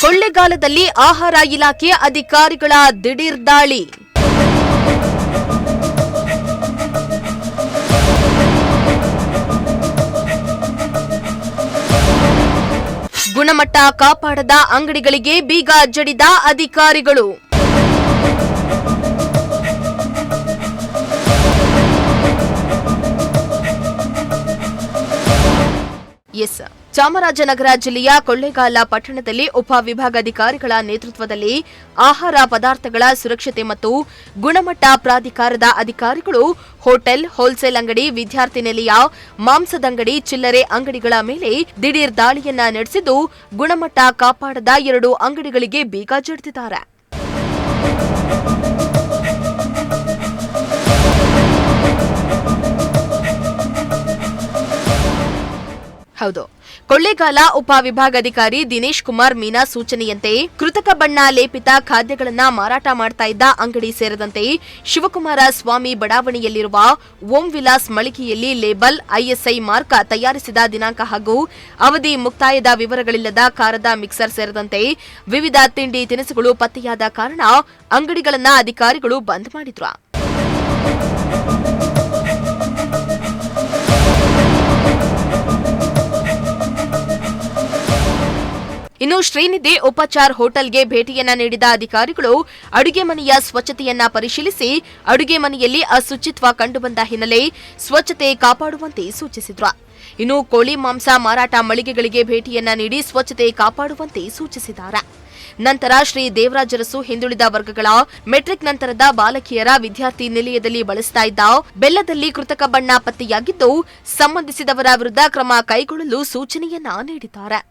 ಕೊಳ್ಳೆಗಾಲದಲ್ಲಿ ಆಹಾರ ಇಲಾಖೆ ಅಧಿಕಾರಿಗಳ ದಿಢೀರ್ ದಾಳಿ. ಗುಣಮಟ್ಟ ಕಾಪಾಡದ ಅಂಗಡಿಗಳಿಗೆ ಬೀಗ ಜಡಿದ ಅಧಿಕಾರಿಗಳು. ಚಾಮರಾಜನಗರ ಜಿಲ್ಲೆಯ ಕೊಳ್ಳೇಗಾಲ ಪಟ್ಟಣದಲ್ಲಿ ಉಪವಿಭಾಗಾಧಿಕಾರಿಗಳ ನೇತೃತ್ವದಲ್ಲಿ ಆಹಾರ ಪದಾರ್ಥಗಳ ಸುರಕ್ಷತೆ ಮತ್ತು ಗುಣಮಟ್ಟ ಪ್ರಾಧಿಕಾರದ ಅಧಿಕಾರಿಗಳು ಹೋಟೆಲ್, ಹೋಲ್ಸೇಲ್ ಅಂಗಡಿ, ವಿದ್ಯಾರ್ಥಿ ನಿಲಯ, ಮಾಂಸದಂಗಡಿ, ಚಿಲ್ಲರೆ ಅಂಗಡಿಗಳ ಮೇಲೆ ದಿಢೀರ್ ದಾಳಿಯನ್ನ ನಡೆಸಿದ್ದು ಗುಣಮಟ್ಟ ಕಾಪಾಡದ 2 ಅಂಗಡಿಗಳಿಗೆ ಬೀಗ ಜಡಿದಿದ್ದಾರೆ. ಹೌದು, ಕೊಳ್ಳೇಗಾಲ ಉಪವಿಭಾಗಾಧಿಕಾರಿ ದಿನೇಶ್ ಕುಮಾರ್ ಮೀನಾ ಸೂಚನೆಯಂತೆ ಕೃತಕ ಬಣ್ಣ ಲೇಪಿತ ಖಾದ್ಯಗಳನ್ನು ಮಾರಾಟ ಮಾಡ್ತಾ ಇದ್ದ ಅಂಗಡಿ ಸೇರಿದಂತೆ ಶಿವಕುಮಾರ ಸ್ವಾಮಿ ಬಡಾವಣೆಯಲ್ಲಿರುವ ಓಂ ವಿಲಾಸ್ ಮಳಿಗೆಯಲ್ಲಿ ಲೇಬಲ್, ಐಎಸ್ಐ ಮಾರ್ಕ್ ತಯಾರಿಸಿದ ದಿನಾಂಕ ಹಾಗೂ ಅವಧಿ ಮುಕ್ತಾಯದ ವಿವರಗಳಿಲ್ಲದ ಖಾರದ ಮಿಕ್ಸರ್ ಸೇರಿದಂತೆ ವಿವಿಧ ತಿಂಡಿ ತಿನಿಸುಗಳು ಪತ್ತೆಯಾದ ಕಾರಣ ಅಂಗಡಿಗಳನ್ನು ಅಧಿಕಾರಿಗಳು ಬಂದ್ ಮಾಡಿದ್ರು. ಇನ್ನು ಶ್ರೀನಿಧಿ ಉಪಚಾರ್ ಹೋಟೆಲ್ಗೆ ಭೇಟಿಯನ್ನ ನೀಡಿದ ಅಧಿಕಾರಿಗಳು ಅಡುಗೆ ಮನೆಯ ಸ್ವಚ್ಛತೆಯನ್ನ ಪರಿಶೀಲಿಸಿ ಅಡುಗೆ ಮನೆಯಲ್ಲಿ ಅಶುಚಿತ್ವ ಕಂಡುಬಂದ ಹಿನ್ನೆಲೆ ಸ್ವಚ್ಛತೆ ಕಾಪಾಡುವಂತೆ ಸೂಚಿಸಿದ್ರು. ಇನ್ನು ಕೋಳಿ ಮಾಂಸ ಮಾರಾಟ ಮಳಿಗೆಗಳಿಗೆ ಭೇಟಿಯನ್ನ ನೀಡಿ ಸ್ವಚ್ಛತೆ ಕಾಪಾಡುವಂತೆ ಸೂಚಿಸಿದ್ದಾರೆ. ನಂತರ ಶ್ರೀ ದೇವರಾಜರಸು ಹಿಂದುಳಿದ ವರ್ಗಗಳ ಮೆಟ್ರಿಕ್ ನಂತರದ ಬಾಲಕಿಯರ ವಿದ್ಯಾರ್ಥಿ ನಿಲಯದಲ್ಲಿ ಬಳಸ್ತಾ ಇದ್ದ ಬೆಲ್ಲದಲ್ಲಿ ಕೃತಕ ಬಣ್ಣ ಪತ್ತೆಯಾಗಿದ್ದು ಸಂಬಂಧಿಸಿದವರ ವಿರುದ್ಧ ಕ್ರಮ ಕೈಗೊಳ್ಳಲು ಸೂಚನೆಯನ್ನ ನೀಡಿದ್ದಾರೆ.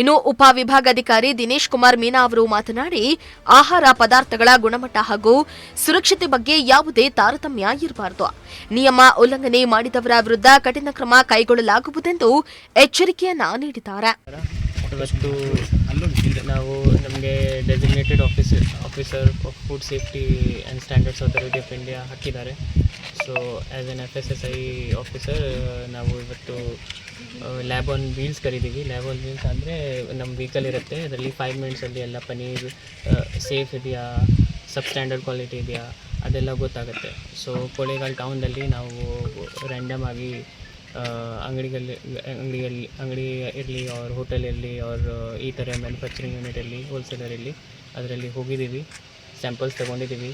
ಇನ್ನು ಉಪವಿಭಾಗಾಧಿಕಾರಿ ದಿನೇಶ್ ಕುಮಾರ್ ಮೀನಾ ಅವರು ಮಾತನಾಡಿ, ಆಹಾರ ಪದಾರ್ಥಗಳ ಗುಣಮಟ್ಟ ಹಾಗೂ ಸುರಕ್ಷತೆ ಬಗ್ಗೆ ಯಾವುದೇ ತಾರತಮ್ಯ ಇರಬಾರದು. ನಿಯಮ ಉಲ್ಲಂಘನೆ ಮಾಡಿದವರ ವಿರುದ್ಧ ಕಠಿಣ ಕ್ರಮ ಕೈಗೊಳ್ಳಲಾಗುವುದೆಂದು ಎಚ್ಚರಿಕೆಯನ್ನ ನೀಡಿದ್ದಾರೆ. ಇವತ್ತು ನಾವು ನಮಗೆ designated officer of food safety and standards authority of India ಹಾಕಿದ್ದಾರೆ. So as an FSSI officer ನಾವು ಇವತ್ತು ಲ್ಯಾಬ್ ಆನ್ ವೀಲ್ಸ್ ಕರೀತೀವಿ. ಲ್ಯಾಬ್ ಆನ್ ವೀಲ್ಸ್ ಅಂದರೆ ನಮ್ಮ ವೆಹಿಕಲ್ ಇರುತ್ತೆ, ಅದರಲ್ಲಿ 5 ಮಿನಿಟ್ಸಲ್ಲಿ ಎಲ್ಲ ಪನೀರ್ ಸೇಫ್ ಇದೆಯಾ, ಸಬ್ ಸ್ಟ್ಯಾಂಡರ್ಡ್ ಕ್ವಾಲಿಟಿ ಇದೆಯಾ ಅದೆಲ್ಲ ಗೊತ್ತಾಗುತ್ತೆ. ಸೊ ಕೊಳ್ಳೇಗಾಲ ಟೌನಲ್ಲಿ ನಾವು ರ್ಯಾಂಡಮ್ ಆಗಿ ಅಂಗಡಿ ಇರಲಿ ಅವ್ರ ಹೋಟೆಲ್ ಇರಲಿ ಅವ್ರ ಈ ಥರ ಮ್ಯಾನುಫ್ಯಾಕ್ಚರಿಂಗ್ ಯೂನಿಟ್ ಇರಲಿ, ಹೋಲ್ಸೇಲರ್ ಇರಲಿ, ಅದರಲ್ಲಿ ಹೋಗಿದ್ದೀವಿ, ಸ್ಯಾಂಪಲ್ಸ್ ತೊಗೊಂಡಿದ್ದೀವಿ.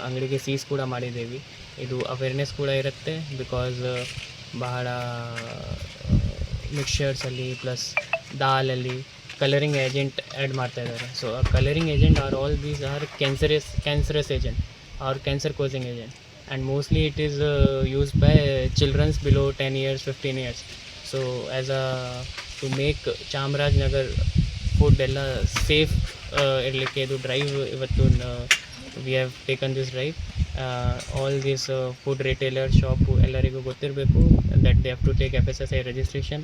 ಅಂಗಡಿಗೆ ಸೀಸ್ ಕೂಡ ಮಾಡಿದ್ದೀವಿ. ಇದು ಅವೇರ್ನೆಸ್ ಕೂಡ ಇರುತ್ತೆ, ಬಿಕಾಸ್ ಬಹಳ ಮಿಕ್ಸ್ಚರ್ಸಲ್ಲಿ ಪ್ಲಸ್ ದಾಲಲ್ಲಿ ಕಲರಿಂಗ್ ಏಜೆಂಟ್ ಆ್ಯಡ್ ಮಾಡ್ತಾಯಿದ್ದಾರೆ. ಸೊ ಆ colouring agent all these are cancerous agent are cancer causing agent. And mostly it is used by children below 10 years, 15 years. So to make Chamarajanagar food ella safe irlikke idu drive ivattu we have taken this drive. All these food retailer shop ellarigu gottirbeku that they have to take FSSI registration.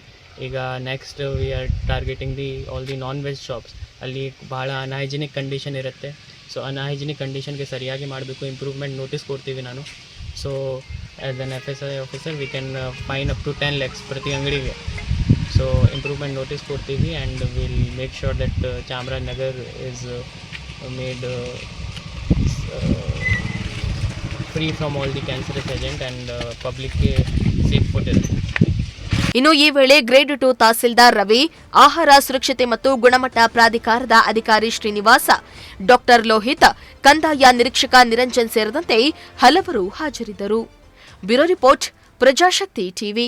Iga next we are targeting all the non-veg shops. ಅಲ್ಲಿ ಭಾಳ unhygienic condition ಇರುತ್ತೆ. So unhygienic ಕಂಡೀಷನ್ಗೆ ಸರಿಯಾಗಿ ಮಾಡಬೇಕು, improvement notice ಕೊಡ್ತೀವಿ ನಾನು. So as an FSSI officer we can fine up to 10 lakhs ಪ್ರತಿ ಅಂಗಡಿಗೆ. ಸೊ ಇಂಪ್ರೂವ್ಮೆಂಟ್ ನೋಟಿಸ್ ಕೊಡ್ತೀವಿ and will make sure that Chamarajanagar is made free from all the cancerous agent and ಪಬ್ಲಿಕ್ಗೆ safe food ಇರುತ್ತೆ. ಇನ್ನು ಈ ವೇಳೆ ಗ್ರೇಡ್ 2 ತಹಸೀಲ್ದಾರ್ ರವಿ, ಆಹಾರ ಸುರಕ್ಷತೆ ಮತ್ತು ಗುಣಮಟ್ಟ ಪ್ರಾಧಿಕಾರದ ಅಧಿಕಾರಿ ಶ್ರೀನಿವಾಸ, ಡಾಕ್ಟರ್ ಲೋಹಿತ್, ಕಂದಾಯ ನಿರೀಕ್ಷಕ ನಿರಂಜನ್ ಸೇರಿದಂತೆ ಹಲವರು ಹಾಜರಿದ್ದರು. Bureau report, Prajashakti TV.